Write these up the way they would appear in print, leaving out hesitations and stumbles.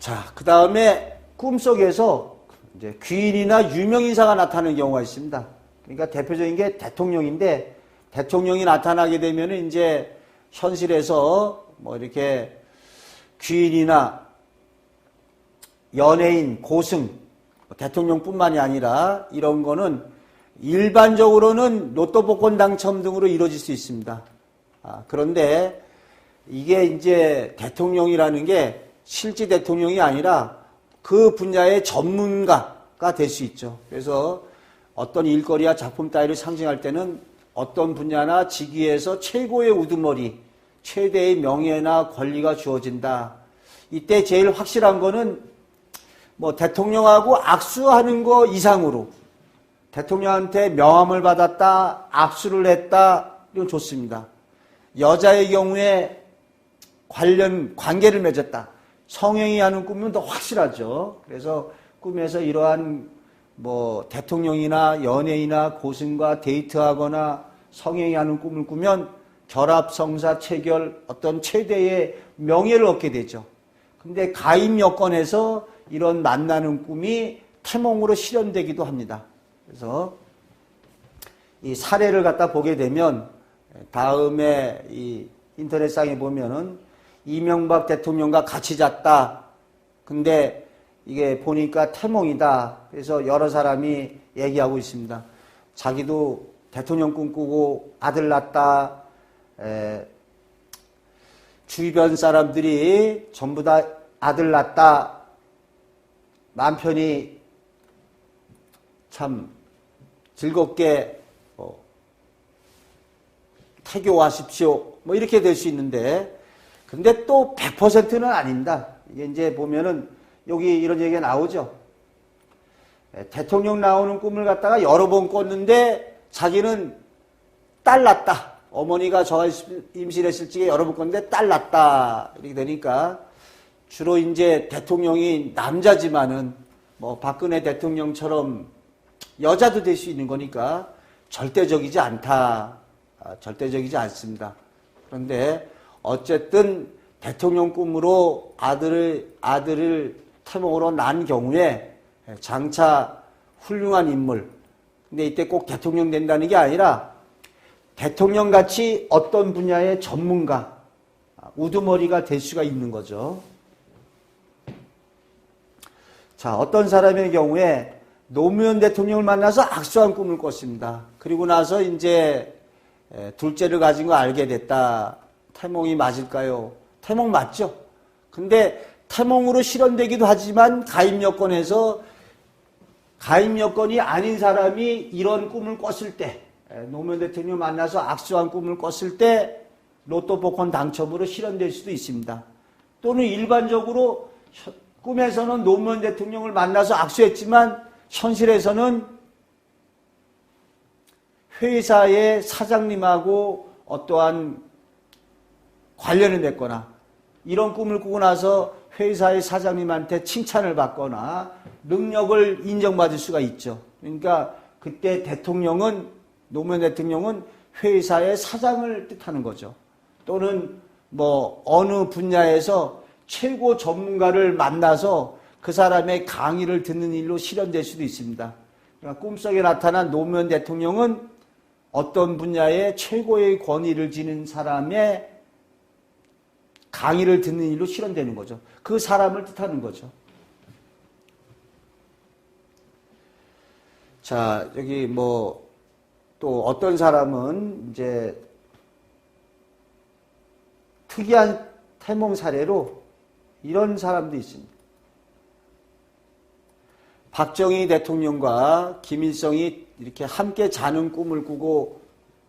자, 그 다음에 꿈속에서 이제 귀인이나 유명인사가 나타나는 경우가 있습니다. 그러니까 대표적인 게 대통령인데, 대통령이 나타나게 되면 이제 현실에서 뭐 이렇게 귀인이나 연예인, 고승, 대통령뿐만이 아니라 이런 거는 일반적으로는 로또 복권 당첨 등으로 이루어질 수 있습니다. 그런데 이게 이제 대통령이라는 게 실제 대통령이 아니라 그 분야의 전문가가 될 수 있죠. 그래서 어떤 일거리와 작품 따위를 상징할 때는 어떤 분야나 직위에서 최고의 우두머리, 최대의 명예나 권리가 주어진다. 이때 제일 확실한 거는 뭐 대통령하고 악수하는 거 이상으로 대통령한테 명함을 받았다, 악수를 했다, 이건 좋습니다. 여자의 경우에 관계를 맺었다. 성행위 하는 꿈은 더 확실하죠. 그래서 꿈에서 이러한 뭐 대통령이나 연예인이나 고승과 데이트하거나 성행위 하는 꿈을 꾸면 결합, 성사, 체결, 어떤 최대의 명예를 얻게 되죠. 근데 가임 여건에서 이런 만나는 꿈이 태몽으로 실현되기도 합니다. 그래서 이 사례를 갖다 보게 되면 다음에 이 인터넷상에 보면은 이명박 대통령과 같이 잤다. 근데 이게 보니까 태몽이다. 그래서 여러 사람이 얘기하고 있습니다. 자기도 대통령 꿈꾸고 아들 낳았다. 주변 사람들이 전부 다 아들 낳았다. 남편이 참 즐겁게 태교하십시오. 뭐 이렇게 될 수 있는데, 근데 또 100%는 아닙니다. 이게 이제 보면은 여기 이런 얘기가 나오죠. 대통령 나오는 꿈을 갖다가 여러 번 꿨는데 자기는 딸 낳았다. 어머니가 저가 임신했을 적에 여러 번 꿨는데 딸 낳았다. 이렇게 되니까 주로 이제 대통령이 남자지만은 뭐 박근혜 대통령처럼 여자도 될 수 있는 거니까 절대적이지 않다. 절대적이지 않습니다. 그런데 어쨌든 대통령 꿈으로 아들을 태몽으로 난 경우에 장차 훌륭한 인물. 근데 이때 꼭 대통령 된다는 게 아니라 대통령같이 어떤 분야의 전문가, 우두머리가 될 수가 있는 거죠. 자, 어떤 사람의 경우에 노무현 대통령을 만나서 악수한 꿈을 꿨습니다. 그리고 나서 이제 둘째를 가진 거 알게 됐다. 태몽이 맞을까요? 태몽 맞죠? 근데 태몽으로 실현되기도 하지만 가임 여건에서 가임 여건이 아닌 사람이 이런 꿈을 꿨을 때, 노무현 대통령 만나서 악수한 꿈을 꿨을 때 로또 복권 당첨으로 실현될 수도 있습니다. 또는 일반적으로 꿈에서는 노무현 대통령을 만나서 악수했지만 현실에서는 회사의 사장님하고 어떠한 관련이 됐거나 이런 꿈을 꾸고 나서 회사의 사장님한테 칭찬을 받거나 능력을 인정받을 수가 있죠. 그러니까 그때 노무현 대통령은 회사의 사장을 뜻하는 거죠. 또는 뭐 어느 분야에서 최고 전문가를 만나서 그 사람의 강의를 듣는 일로 실현될 수도 있습니다. 그러니까 꿈속에 나타난 노무현 대통령은 어떤 분야의 최고의 권위를 지닌 사람의 강의를 듣는 일로 실현되는 거죠. 그 사람을 뜻하는 거죠. 자, 여기 뭐 또 어떤 사람은 이제 특이한 태몽 사례로 이런 사람도 있습니다. 박정희 대통령과 김일성이 이렇게 함께 자는 꿈을 꾸고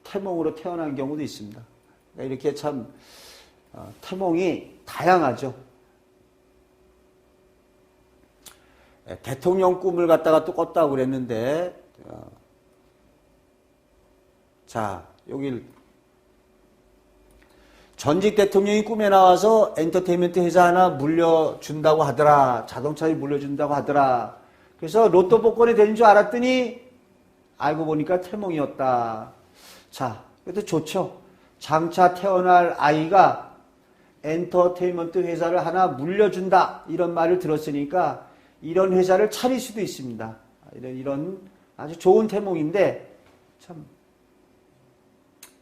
태몽으로 태어난 경우도 있습니다. 그러니까 이렇게 참 태몽이 다양하죠. 대통령 꿈을 갖다가 또 꿨다고 그랬는데, 자, 여기 전직 대통령이 꿈에 나와서 엔터테인먼트 회사 하나 물려준다고 하더라. 자동차를 물려준다고 하더라. 그래서 로또 복권이 되는 줄 알았더니 알고 보니까 태몽이었다. 자, 그래도 좋죠. 장차 태어날 아이가 엔터테인먼트 회사를 하나 물려준다 이런 말을 들었으니까 이런 회사를 차릴 수도 있습니다. 이런 아주 좋은 태몽인데 참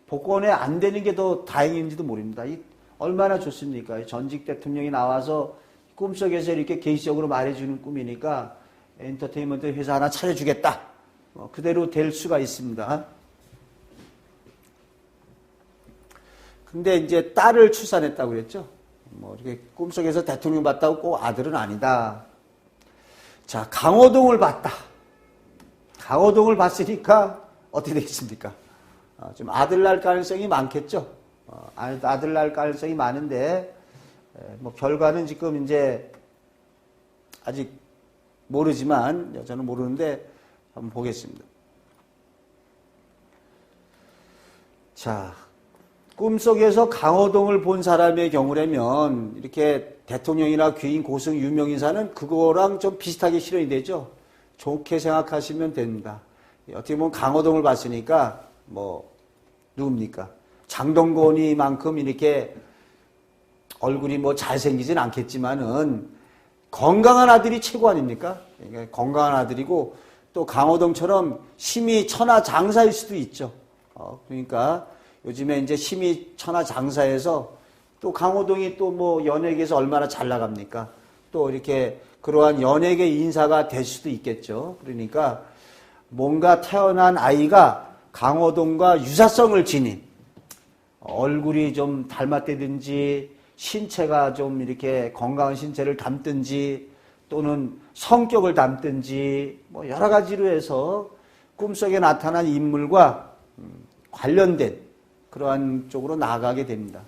복권에 안 되는 게 더 다행인지도 모릅니다. 얼마나 좋습니까? 전직 대통령이 나와서 꿈속에서 이렇게 개시적으로 말해주는 꿈이니까 엔터테인먼트 회사 하나 차려주겠다. 그대로 될 수가 있습니다. 근데 이제 딸을 출산했다고 그랬죠. 이렇게 꿈속에서 대통령 봤다고 꼭 아들은 아니다. 자, 강호동을 봤다. 강호동을 봤으니까 어떻게 되겠습니까? 좀 아들 날 가능성이 많겠죠. 아들 날 가능성이 많은데, 결과는 지금 이제 아직 모르지만, 저는 모르는데 한번 보겠습니다. 자, 꿈속에서 강호동을 본 사람의 경우라면 이렇게 대통령이나 귀인, 고승, 유명인사는 그거랑 좀 비슷하게 실현이 되죠. 좋게 생각하시면 됩니다. 어떻게 보면 강호동을 봤으니까 누굽니까? 장동건이만큼 이렇게 얼굴이 잘생기진 않겠지만은 건강한 아들이 최고 아닙니까? 그러니까 건강한 아들이고 또 강호동처럼 심히 천하 장사일 수도 있죠. 그러니까 요즘에 이제 심히 천하 장사에서 또 강호동이 또 연예계에서 얼마나 잘 나갑니까? 또 이렇게 그러한 연예계 인사가 될 수도 있겠죠. 그러니까 뭔가 태어난 아이가 강호동과 유사성을 지닌 얼굴이 좀 닮았다든지 신체가 좀 이렇게 건강한 신체를 닮든지 또는 성격을 닮든지 여러 가지로 해서 꿈속에 나타난 인물과 관련된 그러한 쪽으로 나아가게 됩니다.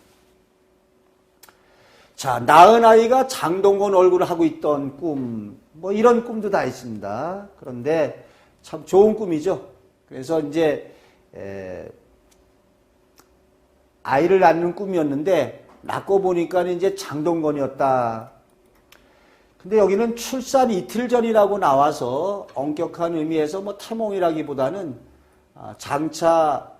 자, 낳은 아이가 장동건 얼굴을 하고 있던 꿈, 이런 꿈도 다 있습니다. 그런데 참 좋은 꿈이죠. 그래서 이제 아이를 낳는 꿈이었는데 낳고 보니까 이제 장동건이었다. 근데 여기는 출산 이틀 전이라고 나와서 엄격한 의미에서 태몽이라기보다는 장차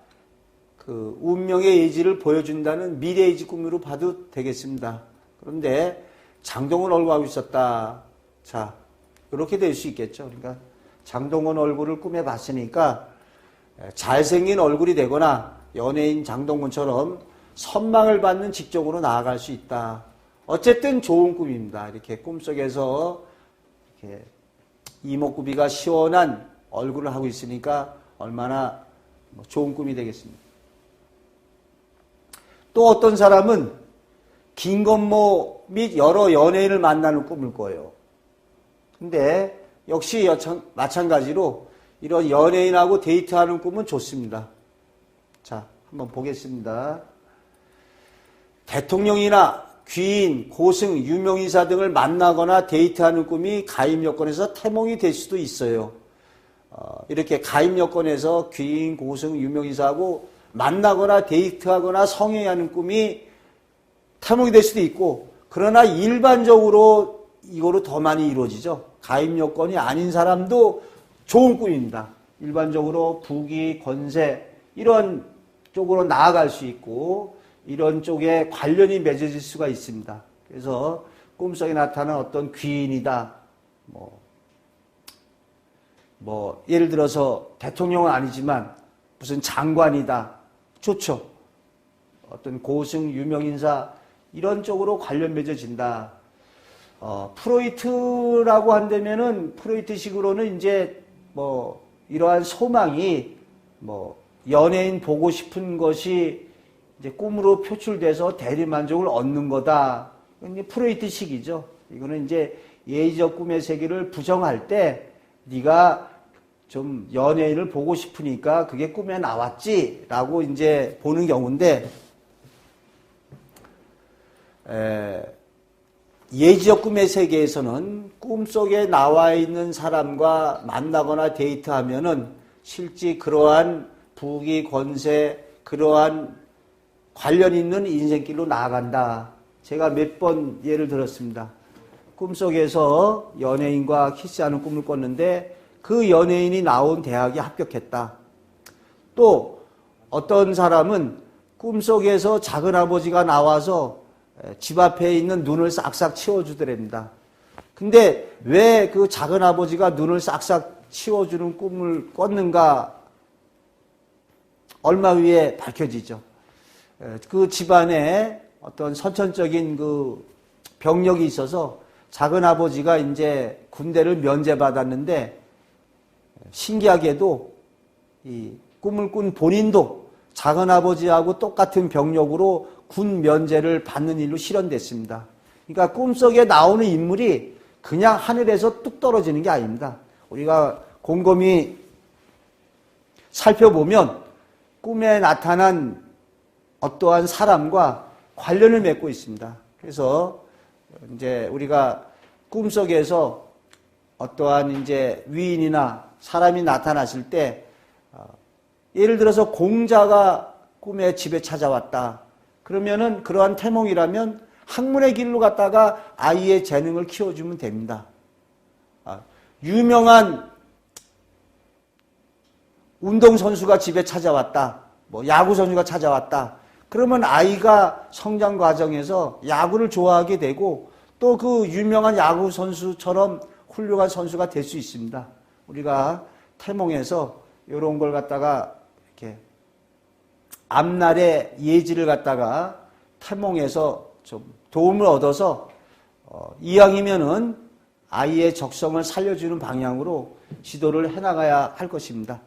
그 운명의 예지를 보여준다는 미래 예지 꿈으로 봐도 되겠습니다. 그런데 장동건 얼굴 하고 있었다. 자, 이렇게 될 수 있겠죠. 그러니까 장동건 얼굴을 꿈에 봤으니까 잘생긴 얼굴이 되거나 연예인 장동건처럼 선망을 받는 직종으로 나아갈 수 있다. 어쨌든 좋은 꿈입니다. 이렇게 꿈속에서 이렇게 이목구비가 시원한 얼굴을 하고 있으니까 얼마나 좋은 꿈이 되겠습니다. 또 어떤 사람은 김건모 및 여러 연예인을 만나는 꿈을 꿔요. 근데 역시 마찬가지로 이런 연예인하고 데이트하는 꿈은 좋습니다. 자, 한번 보겠습니다. 대통령이나 귀인, 고승, 유명인사 등을 만나거나 데이트하는 꿈이 가입 여건에서 태몽이 될 수도 있어요. 이렇게 가입 여건에서 귀인, 고승, 유명인사하고 만나거나 데이트하거나 성행하는 꿈이 태몽이 될 수도 있고, 그러나 일반적으로 이거로 더 많이 이루어지죠. 가입 여건이 아닌 사람도 좋은 꿈입니다. 일반적으로 부귀, 권세 이런 쪽으로 나아갈 수 있고 이런 쪽에 관련이 맺어질 수가 있습니다. 그래서 꿈속에 나타난 어떤 귀인이다. 예를 들어서 대통령은 아니지만 무슨 장관이다. 좋죠. 어떤 고승, 유명인사 이런 쪽으로 관련 맺어진다. 프로이트라고 한다면은 프로이트식으로는 이제 이러한 소망이 연예인 보고 싶은 것이 이제 꿈으로 표출돼서 대리만족을 얻는 거다. 이게 프로이트식이죠. 이거는 이제 예의적 꿈의 세계를 부정할 때 네가 좀 연예인을 보고 싶으니까 그게 꿈에 나왔지라고 이제 보는 경우인데, 예지적 꿈의 세계에서는 꿈속에 나와 있는 사람과 만나거나 데이트하면은 실제 그러한 부귀, 권세, 그러한 관련 있는 인생길로 나아간다. 제가 몇 번 예를 들었습니다. 꿈속에서 연예인과 키스하는 꿈을 꿨는데 그 연예인이 나온 대학에 합격했다. 또 어떤 사람은 꿈속에서 작은아버지가 나와서 집 앞에 있는 눈을 싹싹 치워주더랍니다. 근데 왜 그 작은 아버지가 눈을 싹싹 치워주는 꿈을 꿨는가? 얼마 후에 밝혀지죠. 그 집안에 어떤 선천적인 그 병력이 있어서 작은 아버지가 이제 군대를 면제받았는데 신기하게도 이 꿈을 꾼 본인도 작은 아버지하고 똑같은 병력으로 군 면제를 받는 일로 실현됐습니다. 그러니까 꿈속에 나오는 인물이 그냥 하늘에서 뚝 떨어지는 게 아닙니다. 우리가 곰곰이 살펴보면 꿈에 나타난 어떠한 사람과 관련을 맺고 있습니다. 그래서 이제 우리가 꿈속에서 어떠한 이제 위인이나 사람이 나타났을 때 예를 들어서 공자가 꿈에 집에 찾아왔다. 그러면은 그러한 태몽이라면 학문의 길로 갔다가 아이의 재능을 키워주면 됩니다. 유명한 운동선수가 집에 찾아왔다. 뭐 야구선수가 찾아왔다. 그러면 아이가 성장 과정에서 야구를 좋아하게 되고 또 그 유명한 야구선수처럼 훌륭한 선수가 될 수 있습니다. 우리가 태몽에서 이런 걸 갖다가 이렇게 앞날의 예지를 갖다가 태몽에서 좀 도움을 얻어서 이왕이면은 아이의 적성을 살려주는 방향으로 지도를 해나가야 할 것입니다.